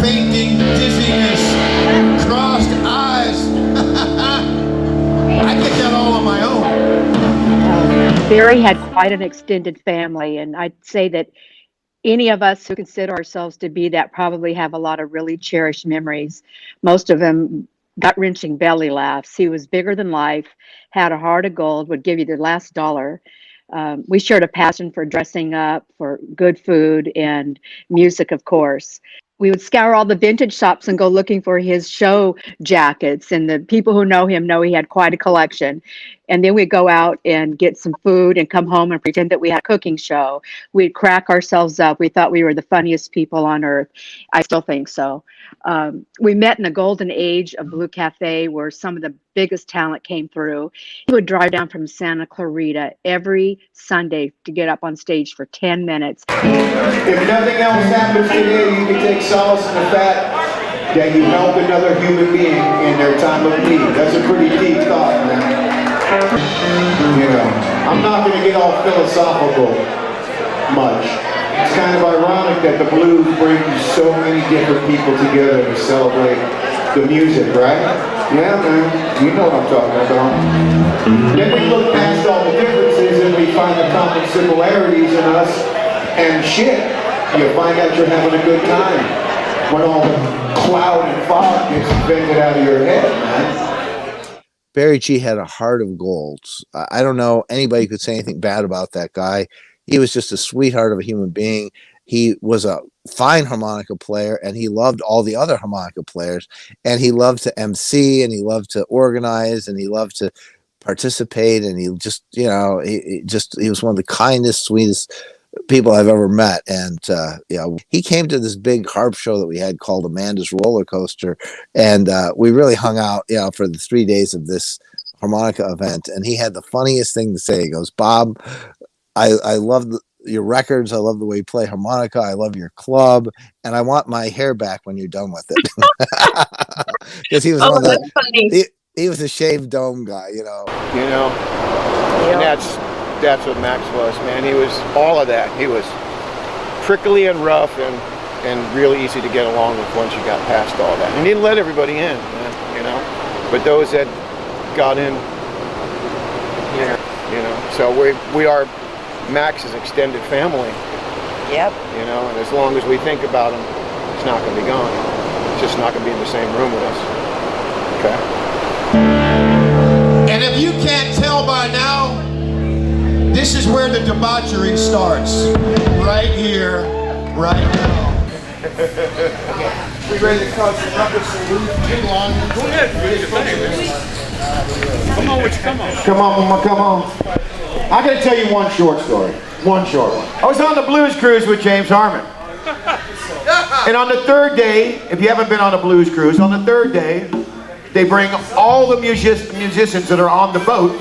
fainting, dizziness, crossed eyes. I did that all on my own. Barry had quite an extended family, and I'd say that any of us who consider ourselves to be that probably have a lot of really cherished memories. Most of them gut-wrenching belly laughs. He was bigger than life, had a heart of gold, would give you the last dollar. We shared a passion for dressing up, for good food, and music, of course. We would scour all the vintage shops and go looking for his show jackets. And the people who know him know he had quite a collection. And then we'd go out and get some food and come home and pretend that we had a cooking show. We'd crack ourselves up. We thought we were the funniest people on earth. I still think so. We met in the golden age of Blue Cafe, where some of the biggest talent came through. He would drive down from Santa Clarita every Sunday to get up on stage for 10 minutes. If nothing else happens today, you can take solace in the fact that you helped another human being in their time of need. That's a pretty deep thought, man. You know, I'm not going to get all philosophical much. It's kind of ironic that the blues brings so many different people together to celebrate the music, right? Yeah, man, you know what I'm talking about. Then we look past all the differences and we find the common similarities in us, and shit, you find out you're having a good time when all the cloud and fog gets vented out of your head, man. Barry G had a heart of gold. I don't know anybody could say anything bad about that guy. He was just a sweetheart of a human being. He was a fine harmonica player, and he loved all the other harmonica players, and he loved to MC, and he loved to organize, and he loved to participate, and he just, you know, he was one of the kindest, sweetest people I've ever met. And you know, he came to this big harp show that we had called Amanda's Roller Coaster, and we really hung out, you know, for the 3 days of this harmonica event. And he had the funniest thing to say. He goes, "Bob, I love your records. I love the way you play harmonica. I love your club, and I want my hair back when you're done with it." Because he was one of the, he was a shaved dome guy, you know. You know, and that's what Max was, man. He was all of that. He was prickly and rough and really easy to get along with once you got past all that. And he didn't let everybody in, man, you know. But those that got in, yeah, you know. So we are Max's extended family. Yep. You know, and as long as we think about him, it's not going to be gone. It's just not going to be in the same room with us. Okay. And if you can't tell by now, this is where the debauchery starts. Right here, right now. We ready to cause some ruckus and move too long? Go ahead, do your thing, man. Come on, come on. Come on, Mama, come on. I'm going to tell you one short story. One short one. I was on the blues cruise with James Harmon. And on the third day, if you haven't been on a blues cruise, on the third day, they bring all the musicians that are on the boat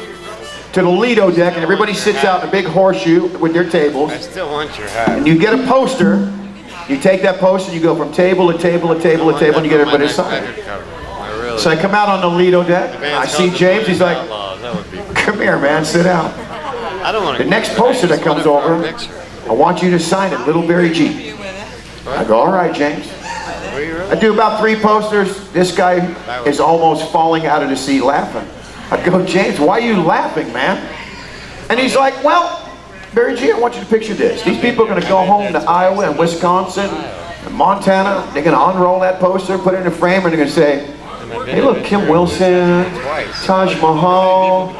to the Lido deck, and everybody sits out in a big horseshoe with their tables. I still want your hat. And you get a poster. You take that poster, you go from table to table to table to table, and you get everybody to sign it. So I come out on the Lido deck, I see James, he's like, "Come here, man, sit down." The next poster that comes over, "I want you to sign it, Little Barry G." I go, "All right, James." I do about 3 posters. This guy is almost falling out of the seat laughing. I go, "James, why are you laughing, man?" And he's like, "Well, Barry G, I want you to picture this. These people are going to go home to Iowa and Wisconsin and Montana. They're going to unroll that poster, put it in a frame, and they're going to say, 'Hey, look, Kim Wilson, Taj Mahal,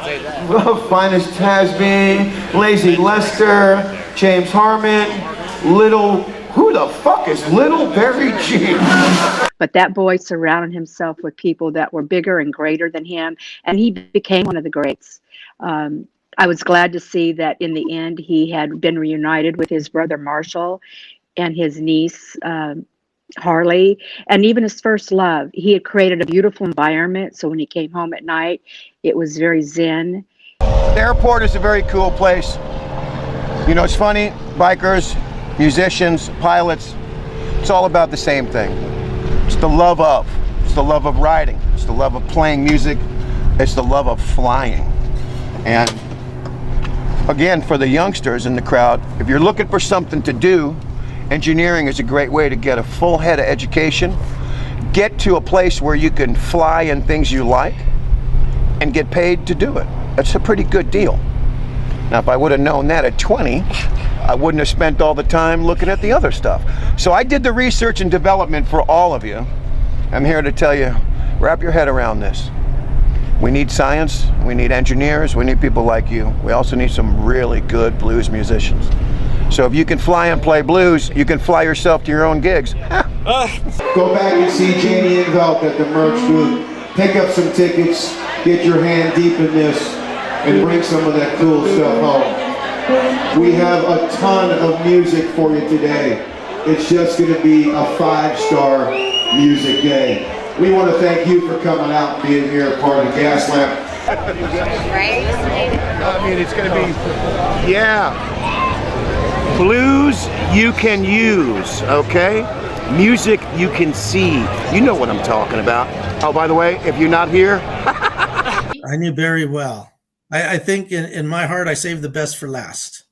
Finest Tasby, Lazy Lester, James Harmon, who the fuck is Little Barry G?'" But that boy surrounded himself with people that were bigger and greater than him, and he became one of the greats. I was glad to see that in the end he had been reunited with his brother Marshall and his niece Harley, and even his first love. He had created a beautiful environment, so when he came home at night, it was very zen. The airport is a very cool place. You know, it's funny, bikers, musicians, pilots, it's all about the same thing. It's the love of. It's the love of riding. It's the love of playing music. It's the love of flying. And again, for the youngsters in the crowd, if you're looking for something to do Engineering is a great way to get a full head of education, get to a place where you can fly in things you like, and get paid to do it. That's a pretty good deal. Now, if I would have known that at 20, I wouldn't have spent all the time looking at the other stuff. So I did the research and development for all of you. I'm here to tell you, wrap your head around this. We need science, we need engineers, we need people like you. We also need some really good blues musicians. So if you can fly and play blues, you can fly yourself to your own gigs. Go back and see Janie Envelt at the merch booth. Pick up some tickets, get your hand deep in this, and bring some of that cool stuff home. We have a ton of music for you today. It's just going to be a 5-star music day. We want to thank you for coming out and being here, part of the Gas Lamp. Right? I mean, it's going to be, yeah. Blues you can use, okay? Music you can see. You know what I'm talking about. Oh, by the way, if you're not here. I knew Barry well. I think in my heart, I saved the best for last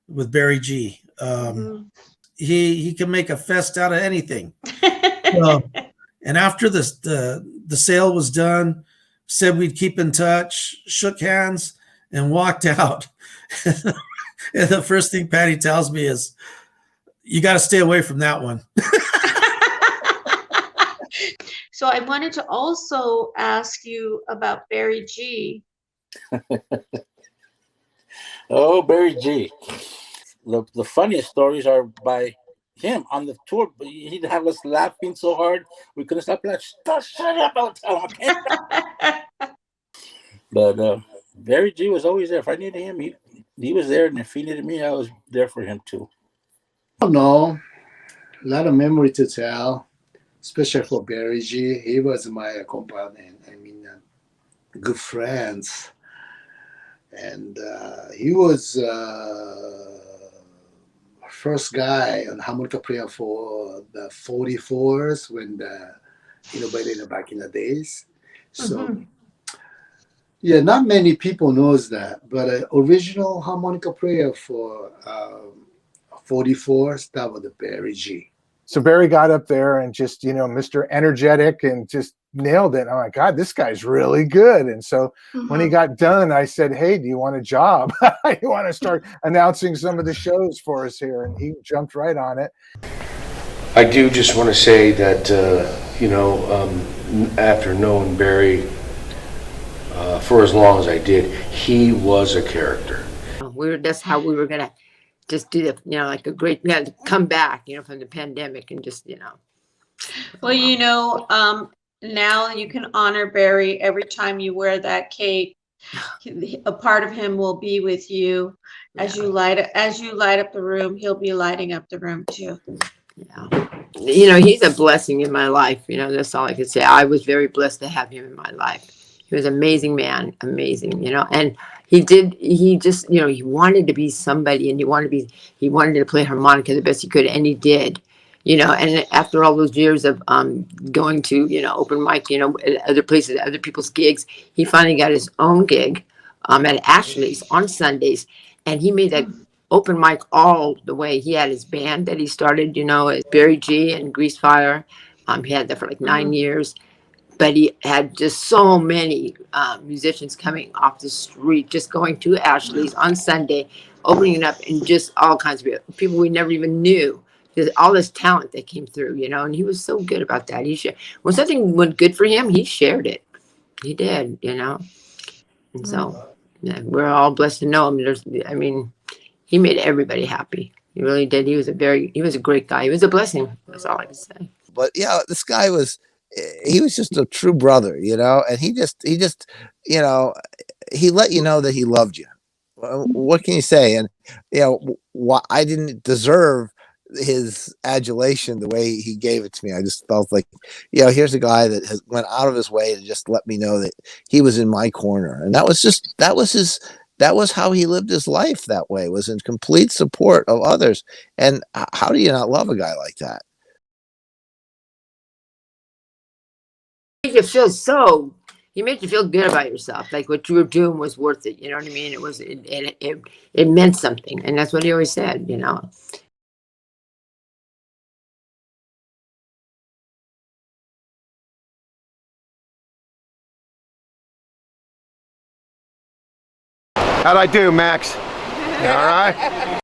with Barry G. He can make a fest out of anything. And after the sale was done, said we'd keep in touch, shook hands, and walked out. And the first thing Patty tells me is, you got to stay away from that one. So I wanted to also ask you about Barry G. Oh, Barry G. The funniest stories are by him on the tour. He'd have us laughing so hard we couldn't stop laughing. Shut up! I'll tell him. But Barry G was always there. If I needed him, he was there, and if he needed me, I was there for him too. Oh no, a lot of memory to tell, especially for Barry G. He was my companion. I mean, good friends, and he was first guy on harmonica player for the 44s when back in the days. So yeah, not many people knows that, but original harmonica player for 44s, that was the Barry G. So Barry got up there and just, Mr. Energetic and just nailed it. Oh my God, this guy's really good. And so when he got done, I said, hey, do you want a job? You want to start announcing some of the shows for us here? And he jumped right on it. I do just want to say that, after knowing Barry for as long as I did, he was a character. That's how we were going to just do the, like a great, come back, from the pandemic and just, Well, now you can honor Barry every time you wear that cape. A part of him will be with you as you light up the room. He'll be lighting up the room too. Yeah. He's a blessing in my life. That's all I can say. I was very blessed to have him in my life. He was an amazing man, amazing, and he just, he wanted to be somebody, and he wanted to play harmonica the best he could, and he did, and after all those years of going to, open mic, other places, other people's gigs, he finally got his own gig at Ashley's on Sundays, and he made that open mic all the way. He had his band that he started, Barry G and Greasefire. He had that for like 9 years. But he had just so many musicians coming off the street, just going to Ashley's on Sunday, opening it up, and just all kinds of people we never even knew. There's all this talent that came through, and he was so good about that. When something went good for him, he shared it. He did, and so we're all blessed to know him. He made everybody happy. He really did. He was a great guy. He was a blessing. That's all I can say. But this guy was. He was just a true brother, and he just, he let you know that he loved you. What can you say? And, I didn't deserve his adulation the way he gave it to me. I just felt like, here's a guy that went out of his way to just let me know that he was in my corner. And that was how he lived his life that way, was in complete support of others. And how do you not love a guy like that? He made you feel good about yourself. Like what you were doing was worth it. You know what I mean? It meant something. And that's what he always said, How'd I do, Max? All right.